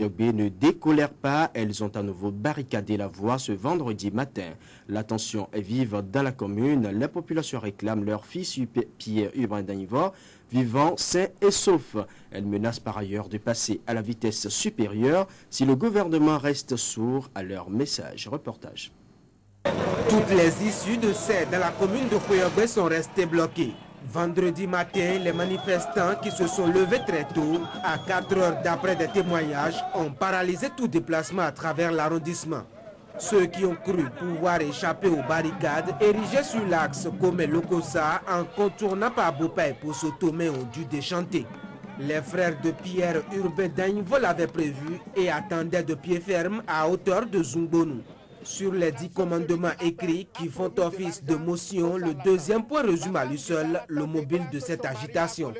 urbaines ne décolèrent pas, elles ont à nouveau barricadé la voie ce vendredi matin. La tension est vive dans la commune. Les populations réclament leur fils Pierre Urbain Danivor vivant sain et sauf. Elles menacent par ailleurs de passer à la vitesse supérieure si le gouvernement reste sourd à leur message. Reportage. Toutes les issues de ces dans la commune de Kouyobe sont restées bloquées. Vendredi matin, les manifestants qui se sont levés très tôt, à 4 heures d'après des témoignages, ont paralysé tout déplacement à travers l'arrondissement. Ceux qui ont cru pouvoir échapper aux barricades érigées sur l'axe comme Lokosa en contournant par Bopa et Posotomé ont dû déchanter. Les frères de Pierre Urbain Danivor l'avaient prévu et attendaient de pied ferme à hauteur de Zungbonu. Sur les 10 commandements écrits qui font office de motion, le deuxième point résume à lui seul le mobile de cette agitation.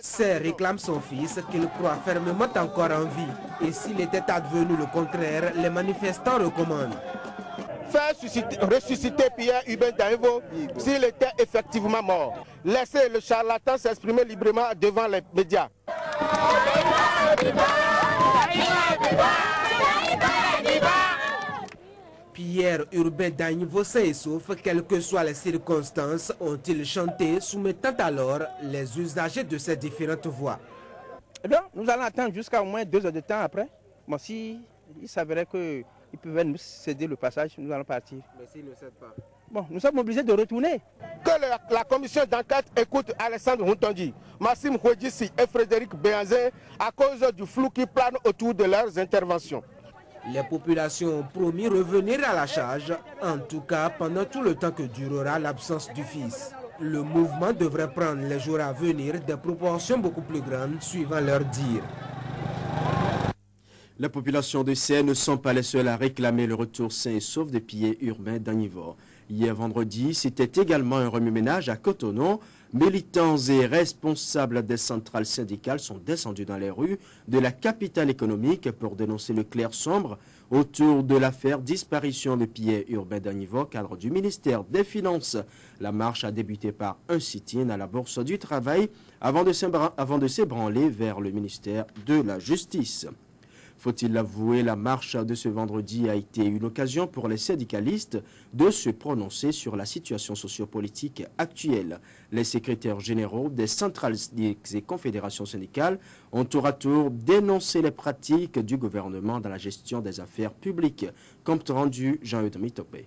C'est réclame son fils qu'il croit fermement encore en vie. Et s'il était advenu le contraire, les manifestants recommandent. Faire ressusciter Pierre Urbain Danivor s'il était effectivement mort. Laissez le charlatan s'exprimer librement devant les médias. Pierre Urbain Danivor sain et sauf, quelles que soient les circonstances, ont-ils chanté, soumettant alors les usagers de ces différentes voies. Eh bien, nous allons attendre jusqu'à au moins 2 heures de temps après. Bon, si il s'avérait qu'ils pouvaient nous céder le passage, nous allons partir. Mais s'ils ne cèdent pas? Bon, nous sommes obligés de retourner. Que la commission d'enquête écoute Alessandre Huntondi, Massim Houedjissi et Frédéric Béanzin à cause du flou qui plane autour de leurs interventions. Les populations ont promis revenir à la charge, en tout cas pendant tout le temps que durera l'absence du fils. Le mouvement devrait prendre les jours à venir des proportions beaucoup plus grandes suivant leur dire. La population de Seyne ne sont pas les seuls à réclamer le retour sain et sauf de Pierre Urbain Danivor. Hier vendredi, c'était également un remue-ménage à Cotonou. Militants et responsables des centrales syndicales sont descendus dans les rues de la capitale économique pour dénoncer le clair sombre autour de l'affaire disparition de Pierre Urbain Danivor, cadre du ministère des Finances. La marche a débuté par un sit-in à la Bourse du Travail avant de s'ébranler vers le ministère de la Justice. Faut-il l'avouer, la marche de ce vendredi a été une occasion pour les syndicalistes de se prononcer sur la situation sociopolitique actuelle. Les secrétaires généraux des centrales et confédérations syndicales ont tour à tour dénoncé les pratiques du gouvernement dans la gestion des affaires publiques. Compte rendu Jean-Eudes Mitopé.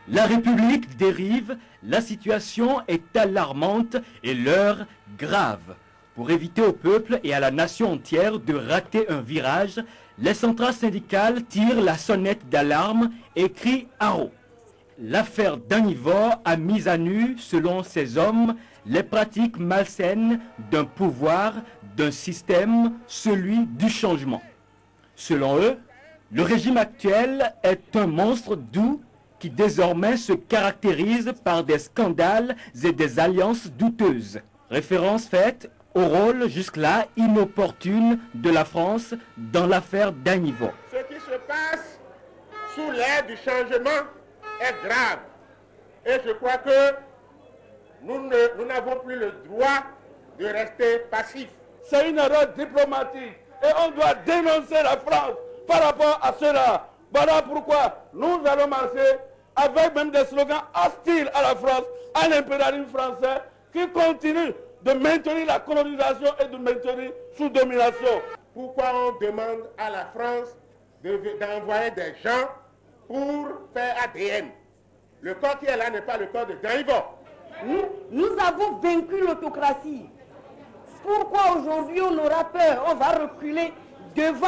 La République dérive, la situation est alarmante et l'heure grave. Pour éviter au peuple et à la nation entière de rater un virage, les centrales syndicales tirent la sonnette d'alarme et crient haro. L'affaire Danivor a mis à nu, selon ces hommes, les pratiques malsaines d'un pouvoir, d'un système, celui du changement. Selon eux, le régime actuel est un monstre doux qui désormais se caractérise par des scandales et des alliances douteuses. Référence faite au rôle jusque-là inopportune de la France dans l'affaire Danivor. Ce qui se passe sous l'ère du changement est grave. Et je crois que nous n'avons plus le droit de rester passifs. C'est une erreur diplomatique et on doit dénoncer la France par rapport à cela. Voilà pourquoi nous allons marcher avec même des slogans hostiles à la France, à l'impérialisme français qui continue de maintenir la colonisation et de maintenir sous domination. Pourquoi on demande à la France d'envoyer des gens pour faire ADN? Le corps qui est là n'est pas le corps de Danivor. Nous avons vaincu l'autocratie. Pourquoi aujourd'hui on aura peur? On va reculer devant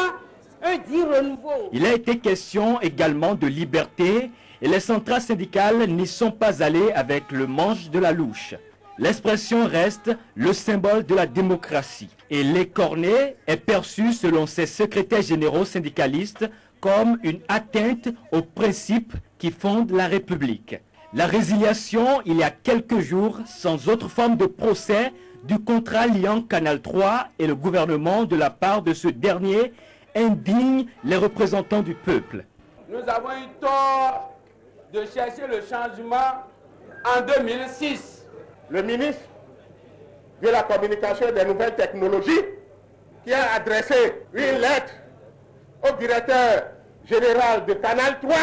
un dit renouveau. Il a été question également de liberté et les centrales syndicales n'y sont pas allées avec le manche de la louche. L'expression reste le symbole de la démocratie. Et l'écorné est perçu, selon ses secrétaires généraux syndicalistes, comme une atteinte aux principes qui fondent la République. La résiliation, il y a quelques jours, sans autre forme de procès, du contrat liant Canal 3 et le gouvernement de la part de ce dernier, indigne les représentants du peuple. Nous avons eu tort de chercher le changement en 2006. Le ministre de la Communication et des Nouvelles Technologies qui a adressé une lettre au directeur général de Canal 3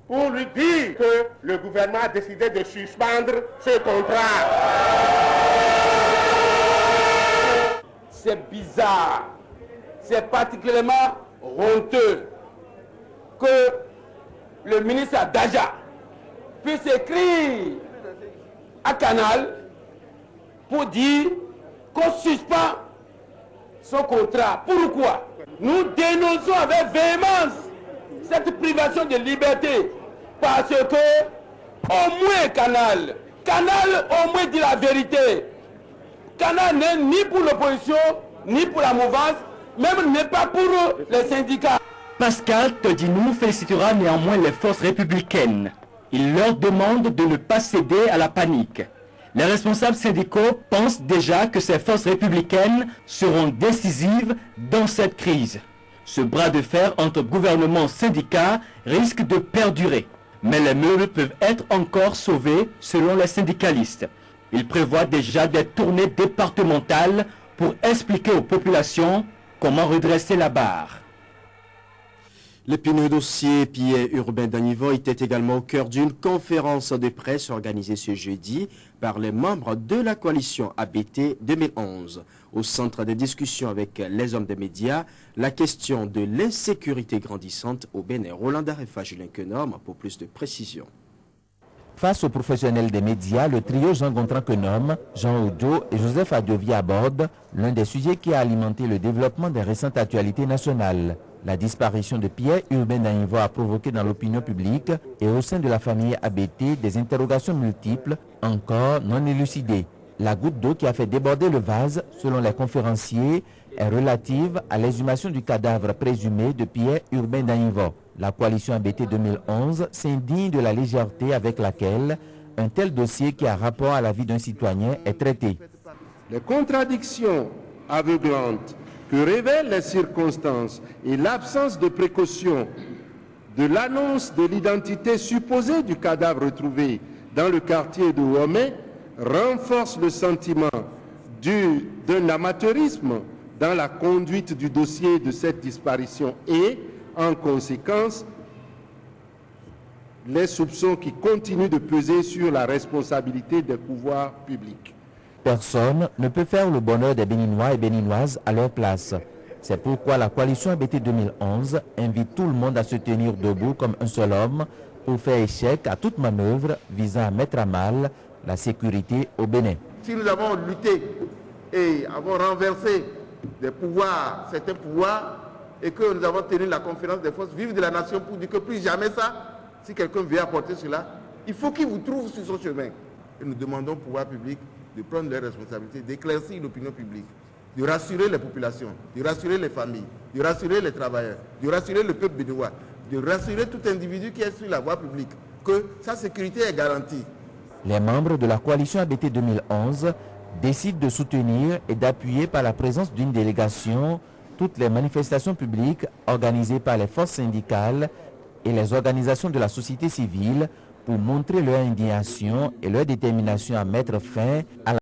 pour lui dire que le gouvernement a décidé de suspendre ce contrat. C'est bizarre, c'est particulièrement honteux que le ministre Daja puisse écrire à Canal pour dire qu'on suspend son contrat. Pourquoi? Nous dénonçons avec véhémence cette privation de liberté parce que au moins Canal au moins dit la vérité. Canal n'est ni pour l'opposition, ni pour la mouvance, même n'est pas pour les syndicats. Pascal Todinou félicitera néanmoins les forces républicaines. Il leur demande de ne pas céder à la panique. Les responsables syndicaux pensent déjà que ces forces républicaines seront décisives dans cette crise. Ce bras de fer entre gouvernement et syndicats risque de perdurer. Mais les meubles peuvent être encore sauvés selon les syndicalistes. Ils prévoient déjà des tournées départementales pour expliquer aux populations comment redresser la barre. L'épineux dossier pillé urbain d'Anivo était également au cœur d'une conférence de presse organisée ce jeudi par les membres de la coalition ABT 2011. Au centre des discussions avec les hommes des médias, la question de l'insécurité grandissante au Bénin. Roland Darefa, Julien Kenom pour plus de précision. Face aux professionnels des médias, le trio Jean-Gontran Kenom, Jean Oudjo et Joseph Adiovi aborde l'un des sujets qui a alimenté le développement des récentes actualités nationales. La disparition de Pierre Urbain d'Anivo a provoqué dans l'opinion publique et au sein de la famille ABT des interrogations multiples, encore non élucidées. La goutte d'eau qui a fait déborder le vase, selon les conférenciers, est relative à l'exhumation du cadavre présumé de Pierre Urbain d'Anivo. La coalition ABT 2011 s'indigne de la légèreté avec laquelle un tel dossier qui a rapport à la vie d'un citoyen est traité. Les contradictions aveuglantes que révèlent les circonstances et l'absence de précaution de l'annonce de l'identité supposée du cadavre retrouvé dans le quartier de Ouomé renforcent le sentiment d'un amateurisme dans la conduite du dossier de cette disparition et, en conséquence, les soupçons qui continuent de peser sur la responsabilité des pouvoirs publics. Personne ne peut faire le bonheur des Béninois et Béninoises à leur place. C'est pourquoi la coalition ABT 2011 invite tout le monde à se tenir debout comme un seul homme pour faire échec à toute manœuvre visant à mettre à mal la sécurité au Bénin. Si nous avons lutté et avons renversé des pouvoirs, certains pouvoirs, et que nous avons tenu la conférence des forces vives de la nation pour dire que plus jamais ça, si quelqu'un veut apporter cela, il faut qu'il vous trouve sur son chemin. Et nous demandons au pouvoir public de prendre leurs responsabilités, d'éclaircir l'opinion publique, de rassurer les populations, de rassurer les familles, de rassurer les travailleurs, de rassurer le peuple béninois, de rassurer tout individu qui est sur la voie publique, que sa sécurité est garantie. Les membres de la coalition ABT 2011 décident de soutenir et d'appuyer par la présence d'une délégation toutes les manifestations publiques organisées par les forces syndicales et les organisations de la société civile pour montrer leur indignation et leur détermination à mettre fin à la